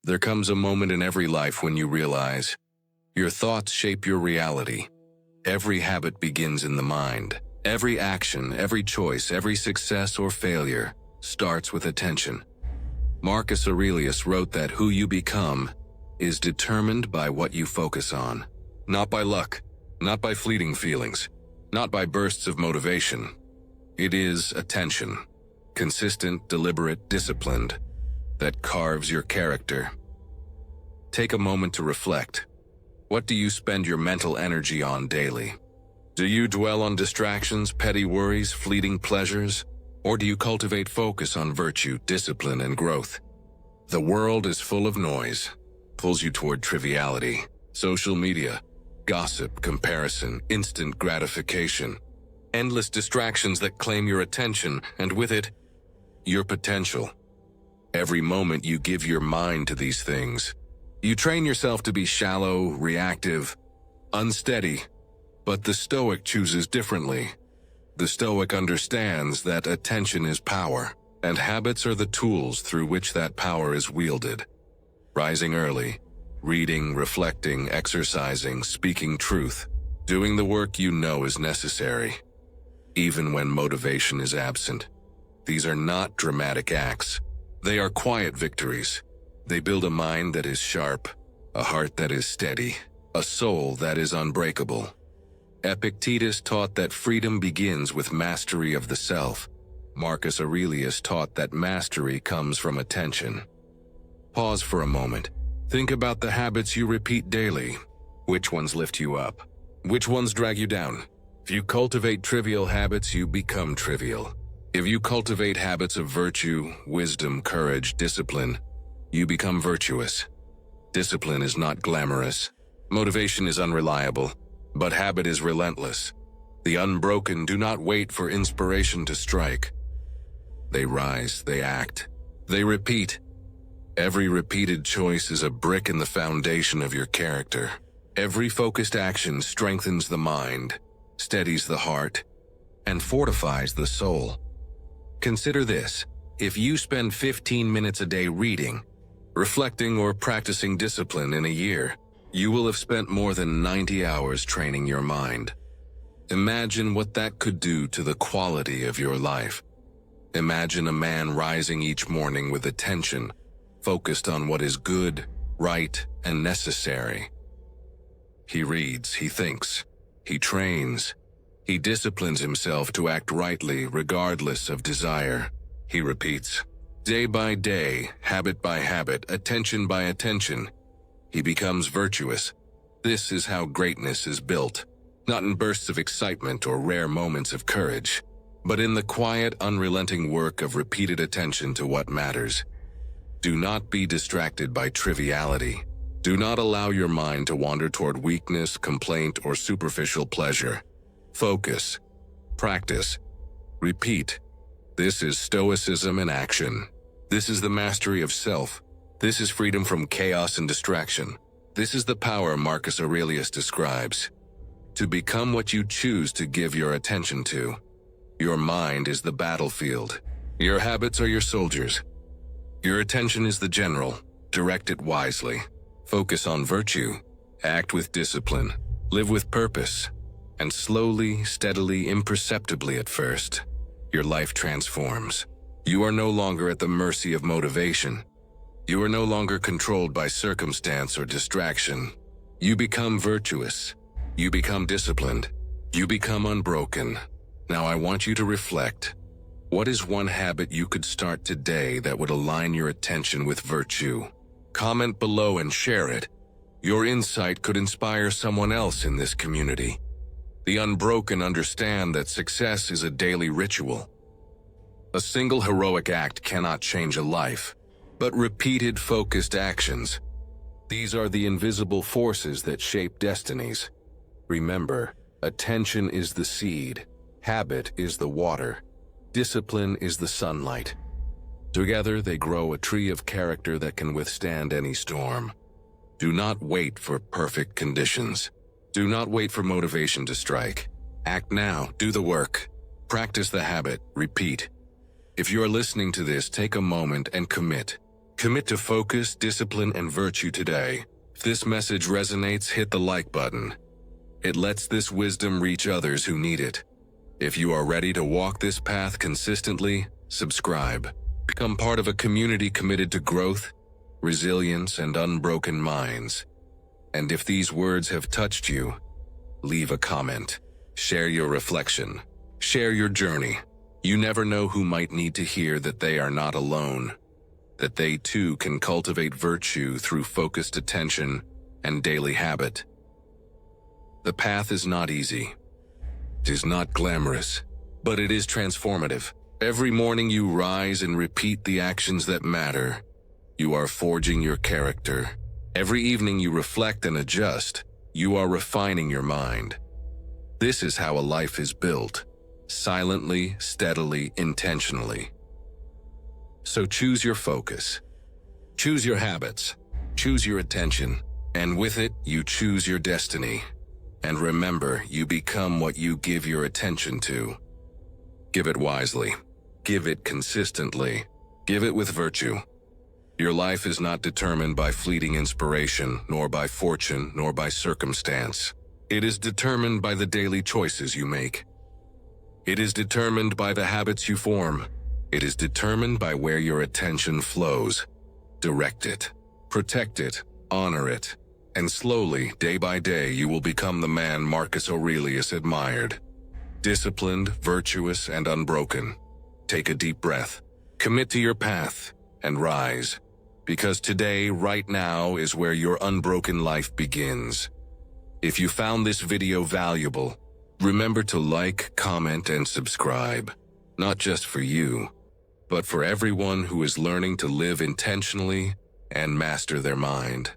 There comes a moment in every life when you realize your thoughts shape your reality. Every habit begins in the mind. Every action, every choice, every success or failure starts with attention. Marcus Aurelius wrote that who you become is determined by what you focus on. Not by luck, not by fleeting feelings, not by bursts of motivation. It is attention, consistent, deliberate, disciplined, that carves your character. Take a moment to reflect. What do you spend your mental energy on daily? Do you dwell on distractions, petty worries, fleeting pleasures? Or do you cultivate focus on virtue, discipline, and growth? The world is full of noise, pulls you toward triviality, social media, gossip, comparison, instant gratification, endless distractions that claim your attention, and with it, your potential. Every moment you give your mind to these things, you train yourself to be shallow, reactive, unsteady. But the Stoic chooses differently. The Stoic understands that attention is power, and habits are the tools through which that power is wielded. Rising early, reading, reflecting, exercising, speaking truth, doing the work you know is necessary, even when motivation is absent. These are not dramatic acts. They are quiet victories. They build a mind that is sharp, a heart that is steady, a soul that is unbreakable. Epictetus taught that freedom begins with mastery of the self. Marcus Aurelius taught that mastery comes from attention. Pause for a moment. Think about the habits you repeat daily. Which ones lift you up? Which ones drag you down? If you cultivate trivial habits, you become trivial. If you cultivate habits of virtue, wisdom, courage, discipline, you become virtuous. Discipline is not glamorous. Motivation is unreliable. But habit is relentless. The unbroken do not wait for inspiration to strike. They rise, they act, they repeat. Every repeated choice is a brick in the foundation of your character. Every focused action strengthens the mind, steadies the heart, and fortifies the soul. Consider this: if you spend 15 minutes a day reading, reflecting, or practicing discipline in a year, you will have spent more than 90 hours training your mind. Imagine what that could do to the quality of your life. Imagine a man rising each morning with attention, focused on what is good, right, and necessary. He reads, he thinks, he trains, he disciplines himself to act rightly regardless of desire. He repeats, day by day, habit by habit, attention by attention. He becomes virtuous. This is how greatness is built, not in bursts of excitement or rare moments of courage, but in the quiet, unrelenting work of repeated attention to what matters. Do not be distracted by triviality. Do not allow your mind to wander toward weakness, complaint, or superficial pleasure. Focus, practice, repeat. This is Stoicism in action. This is the mastery of self. This is freedom from chaos and distraction. This is the power Marcus Aurelius describes. To become what you choose to give your attention to. Your mind is the battlefield. Your habits are your soldiers. Your attention is the general. Direct it wisely. Focus on virtue. Act with discipline. Live with purpose. And slowly, steadily, imperceptibly at first, your life transforms. You are no longer at the mercy of motivation. You are no longer controlled by circumstance or distraction. You become virtuous. You become disciplined. You become unbroken. Now I want you to reflect. What is one habit you could start today that would align your attention with virtue? Comment below and share it. Your insight could inspire someone else in this community. The unbroken understand that success is a daily ritual. A single heroic act cannot change a life, but repeated focused actions. These are the invisible forces that shape destinies. Remember, attention is the seed, habit is the water, discipline is the sunlight. Together they grow a tree of character that can withstand any storm. Do not wait for perfect conditions. Do not wait for motivation to strike. Act now, do the work. Practice the habit, repeat. If you are listening to this, take a moment and commit. Commit to focus, discipline, and virtue today. If this message resonates, hit the like button. It lets this wisdom reach others who need it. If you are ready to walk this path consistently, subscribe. Become part of a community committed to growth, resilience, and unbroken minds. And if these words have touched you, leave a comment. Share your reflection. Share your journey. You never know who might need to hear that they are not alone, that they too can cultivate virtue through focused attention and daily habit. The path is not easy. It is not glamorous, but it is transformative. Every morning you rise and repeat the actions that matter. You are forging your character. Every evening you reflect and adjust. You are refining your mind. This is how a life is built. Silently, steadily, intentionally. So choose your focus. Choose your habits. Choose your attention. And with it, you choose your destiny. And remember, you become what you give your attention to. Give it wisely. Give it consistently. Give it with virtue. Your life is not determined by fleeting inspiration, nor by fortune, nor by circumstance. It is determined by the daily choices you make. It is determined by the habits you form. It is determined by where your attention flows. Direct it, protect it, honor it, and slowly, day by day, you will become the man Marcus Aurelius admired. Disciplined, virtuous, and unbroken. Take a deep breath, commit to your path, and rise. Because today, right now, is where your unbroken life begins. If you found this video valuable, remember to like, comment, and subscribe. Not just for you, but for everyone who is learning to live intentionally and master their mind.